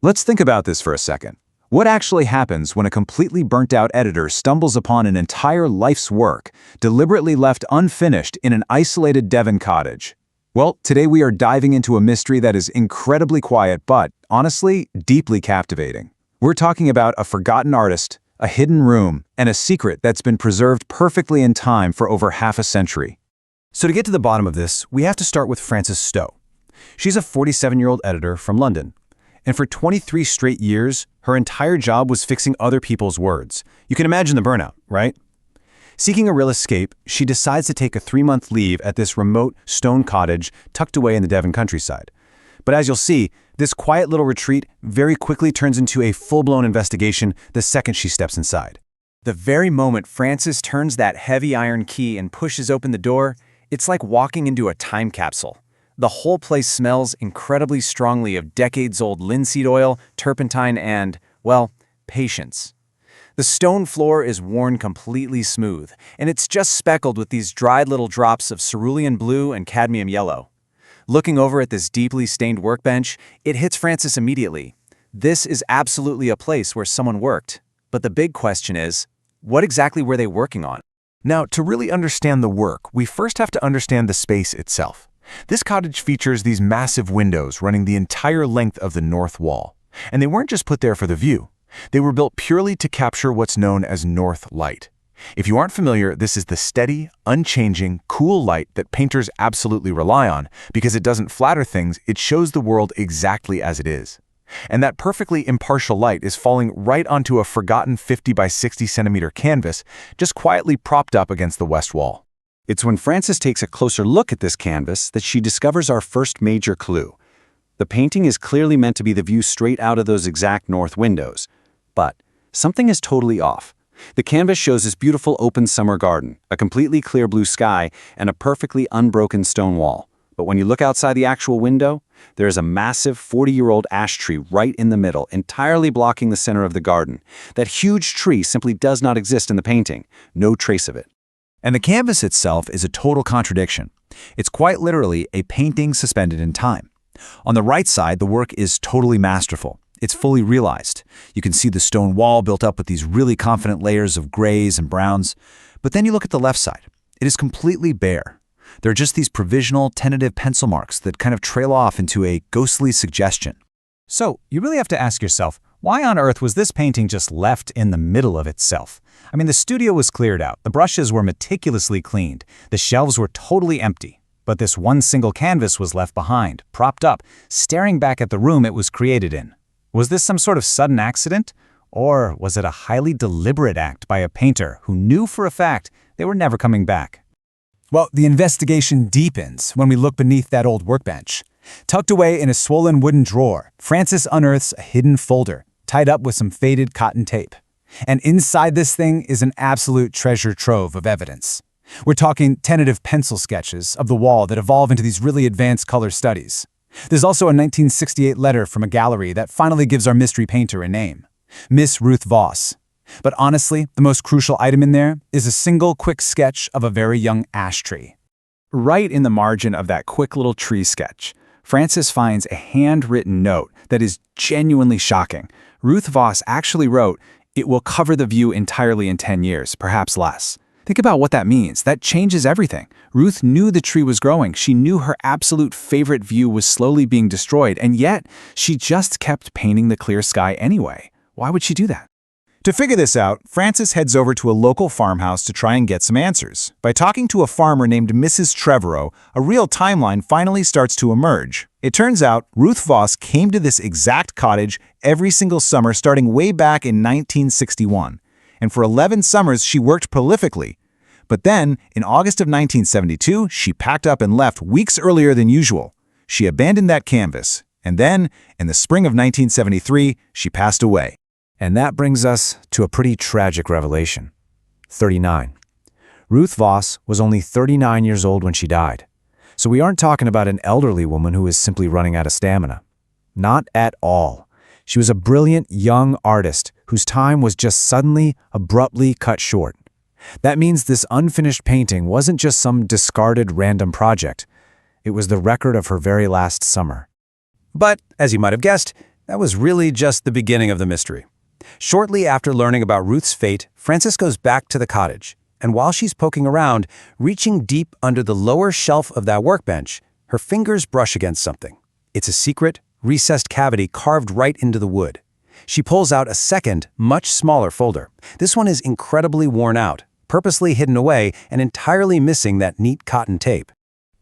Let's think about this for a second. What actually happens when a completely burnt-out editor stumbles upon an entire life's work, deliberately left unfinished in an isolated Devon cottage? Well, today we are diving into a mystery that is incredibly quiet but, honestly, deeply captivating. We're talking about a forgotten artist, a hidden room, and a secret that's been preserved perfectly in time for over half a century. So to get to the bottom of this, we have to start with Frances Stowe. She's a 47-year-old editor from London. And for 23 straight years, her entire job was fixing other people's words. You can imagine the burnout, right? Seeking a real escape, she decides to take a 3-month leave at this remote stone cottage tucked away in the Devon countryside. But as you'll see, this quiet little retreat very quickly turns into a full-blown investigation the second she steps inside. The very moment Frances turns that heavy iron key and pushes open the door, it's like walking into a time capsule. The whole place smells incredibly strongly of decades-old linseed oil, turpentine, and, well, patience. The stone floor is worn completely smooth, and it's just speckled with these dried little drops of cerulean blue and cadmium yellow. Looking over at this deeply stained workbench, it hits Frances immediately. This is absolutely a place where someone worked. But the big question is, what exactly were they working on? Now, to really understand the work, we first have to understand the space itself. This cottage features these massive windows running the entire length of the north wall. And they weren't just put there for the view. They were built purely to capture what's known as north light. If you aren't familiar, this is the steady, unchanging, cool light that painters absolutely rely on because it doesn't flatter things, it shows the world exactly as it is. And that perfectly impartial light is falling right onto a forgotten 50 by 60 centimeter canvas, just quietly propped up against the west wall. It's when Frances takes a closer look at this canvas that she discovers our first major clue. The painting is clearly meant to be the view straight out of those exact north windows. But something is totally off. The canvas shows this beautiful open summer garden, a completely clear blue sky, and a perfectly unbroken stone wall. But when you look outside the actual window, there is a massive 40-year-old ash tree right in the middle, entirely blocking the center of the garden. That huge tree simply does not exist in the painting. No trace of it. And the canvas itself is a total contradiction. It's quite literally a painting suspended in time. On the right side, the work is totally masterful. It's fully realized. You can see the stone wall built up with these really confident layers of grays and browns. But then you look at the left side. It is completely bare. There are just these provisional, tentative pencil marks that kind of trail off into a ghostly suggestion. So, you really have to ask yourself, why on earth was this painting just left in the middle of itself? I mean, the studio was cleared out, the brushes were meticulously cleaned, the shelves were totally empty, but this one single canvas was left behind, propped up, staring back at the room it was created in. Was this some sort of sudden accident? Or was it a highly deliberate act by a painter who knew for a fact they were never coming back? Well, the investigation deepens when we look beneath that old workbench. Tucked away in a swollen wooden drawer, Frances unearths a hidden folder, tied up with some faded cotton tape. And inside this thing is an absolute treasure trove of evidence. We're talking tentative pencil sketches of the wall that evolve into these really advanced color studies. There's also a 1968 letter from a gallery that finally gives our mystery painter a name, Miss Ruth Voss. But honestly, the most crucial item in there is a single quick sketch of a very young ash tree. Right in the margin of that quick little tree sketch, Frances finds a handwritten note that is genuinely shocking. Ruth Voss actually wrote, "It will cover the view entirely in 10 years, perhaps less." Think about what that means. That changes everything. Ruth knew the tree was growing. She knew her absolute favorite view was slowly being destroyed, and yet she just kept painting the clear sky anyway. Why would she do that? To figure this out, Frances heads over to a local farmhouse to try and get some answers. By talking to a farmer named Mrs. Trevorrow, a real timeline finally starts to emerge. It turns out Ruth Voss came to this exact cottage every single summer starting way back in 1961. And for 11 summers, she worked prolifically. But then, in August of 1972, she packed up and left weeks earlier than usual. She abandoned that canvas. And then, in the spring of 1973, she passed away. And that brings us to a pretty tragic revelation. 39. Ruth Voss was only 39 years old when she died. So we aren't talking about an elderly woman who is simply running out of stamina. Not at all. She was a brilliant young artist whose time was just suddenly, abruptly cut short. That means this unfinished painting wasn't just some discarded random project. It was the record of her very last summer. But, as you might have guessed, That was really just the beginning of the mystery. Shortly after learning about Ruth's fate, Frances goes back to the cottage. And while she's poking around, reaching deep under the lower shelf of that workbench, her fingers brush against something. It's a secret, recessed cavity carved right into the wood. She pulls out a second, much smaller folder. This one is incredibly worn out, purposely hidden away, and entirely missing that neat cotton tape.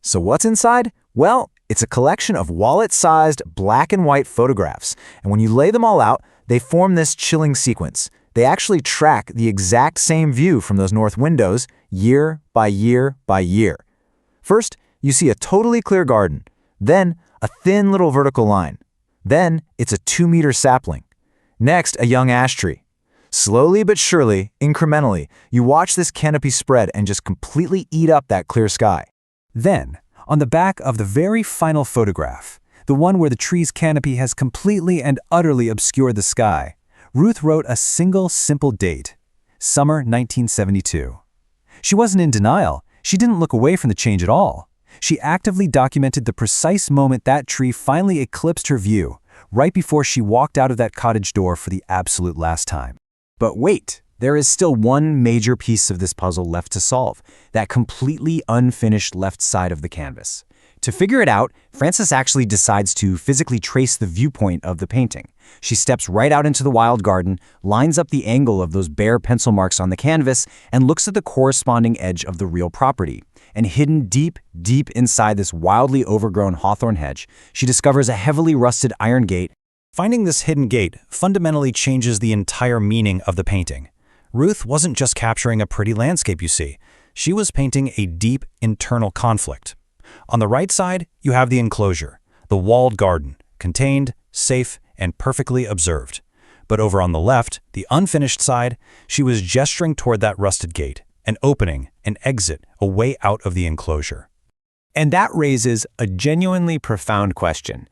So what's inside? Well, it's a collection of wallet-sized black and white photographs. And when you lay them all out, they form this chilling sequence. They actually track the exact same view from those north windows year by year by year. First, you see a totally clear garden. Then, a thin little vertical line. Then, it's a 2-meter sapling. Next, a young ash tree. Slowly but surely, incrementally, you watch this canopy spread and just completely eat up that clear sky. Then, on the back of the very final photograph, the one where the tree's canopy has completely and utterly obscured the sky, Ruth wrote a single simple date, summer 1972. She wasn't in denial. She didn't look away from the change at all. She actively documented the precise moment that tree finally eclipsed her view, right before she walked out of that cottage door for the absolute last time. But wait, there is still one major piece of this puzzle left to solve, that completely unfinished left side of the canvas. To figure it out, Frances actually decides to physically trace the viewpoint of the painting. She steps right out into the wild garden, lines up the angle of those bare pencil marks on the canvas, and looks at the corresponding edge of the real property. And hidden deep, deep inside this wildly overgrown hawthorn hedge, she discovers a heavily rusted iron gate. Finding this hidden gate fundamentally changes the entire meaning of the painting. Ruth wasn't just capturing a pretty landscape, you see. She was painting a deep internal conflict. On the right side, you have the enclosure, the walled garden, contained, safe, and perfectly observed. But over on the left, the unfinished side, she was gesturing toward that rusted gate, an opening, an exit, a way out of the enclosure. And that raises a genuinely profound question.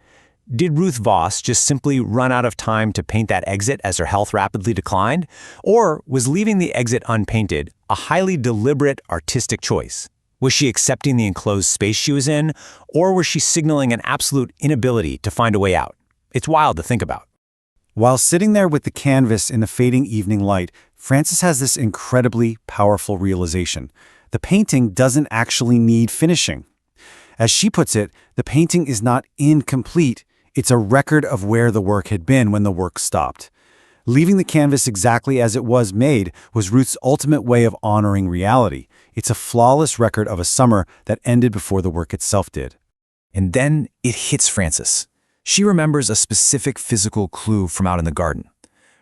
Did Ruth Voss just simply run out of time to paint that exit as her health rapidly declined? Or was leaving the exit unpainted a highly deliberate artistic choice? Was she accepting the enclosed space she was in, or was she signaling an absolute inability to find a way out? It's wild to think about. While sitting there with the canvas in the fading evening light, Frances has this incredibly powerful realization. The painting doesn't actually need finishing. As she puts it, the painting is not incomplete. It's a record of where the work had been when the work stopped. Leaving the canvas exactly as it was made was Ruth's ultimate way of honoring reality. It's a flawless record of a summer that ended before the work itself did. And then it hits Frances. She remembers a specific physical clue from out in the garden.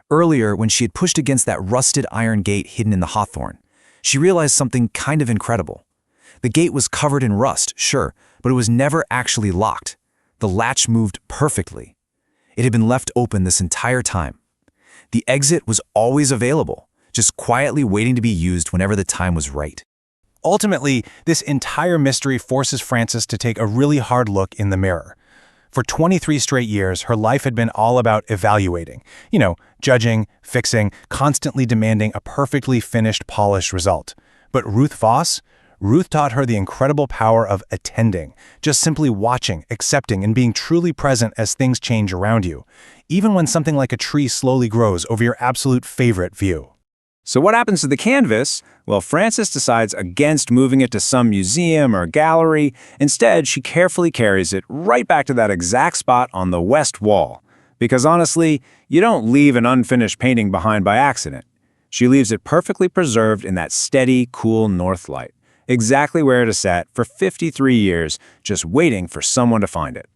Earlier, when she had pushed against that rusted iron gate hidden in the hawthorn, she realized something kind of incredible. The gate was covered in rust, sure, but it was never actually locked. The latch moved perfectly. It had been left open this entire time. The exit was always available, just quietly waiting to be used whenever the time was right. Ultimately, this entire mystery forces Frances to take a really hard look in the mirror. For 23 straight years, her life had been all about evaluating, judging, fixing, constantly demanding a perfectly finished, polished result. But Ruth taught her the incredible power of attending, just simply watching, accepting, and being truly present as things change around you, even when something like a tree slowly grows over your absolute favorite view. So what happens to the canvas? Well, Frances decides against moving it to some museum or gallery. Instead, she carefully carries it right back to that exact spot on the west wall. Because honestly, you don't leave an unfinished painting behind by accident. She leaves it perfectly preserved in that steady, cool north light, exactly where it has sat for 53 years, just waiting for someone to find it.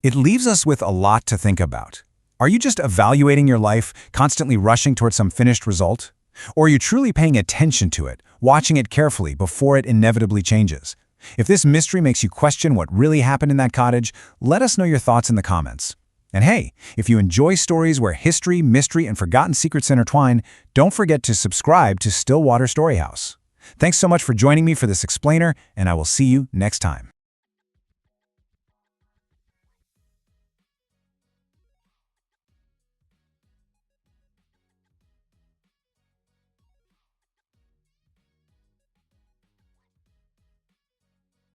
It leaves us with a lot to think about. Are you just evaluating your life, constantly rushing toward some finished result? Or are you truly paying attention to it, watching it carefully before it inevitably changes? If this mystery makes you question what really happened in that cottage, let us know your thoughts in the comments. And hey, if you enjoy stories where history, mystery, and forgotten secrets intertwine, don't forget to subscribe to Stillwater Storyhouse. Thanks so much for joining me for this explainer, and I will see you next time.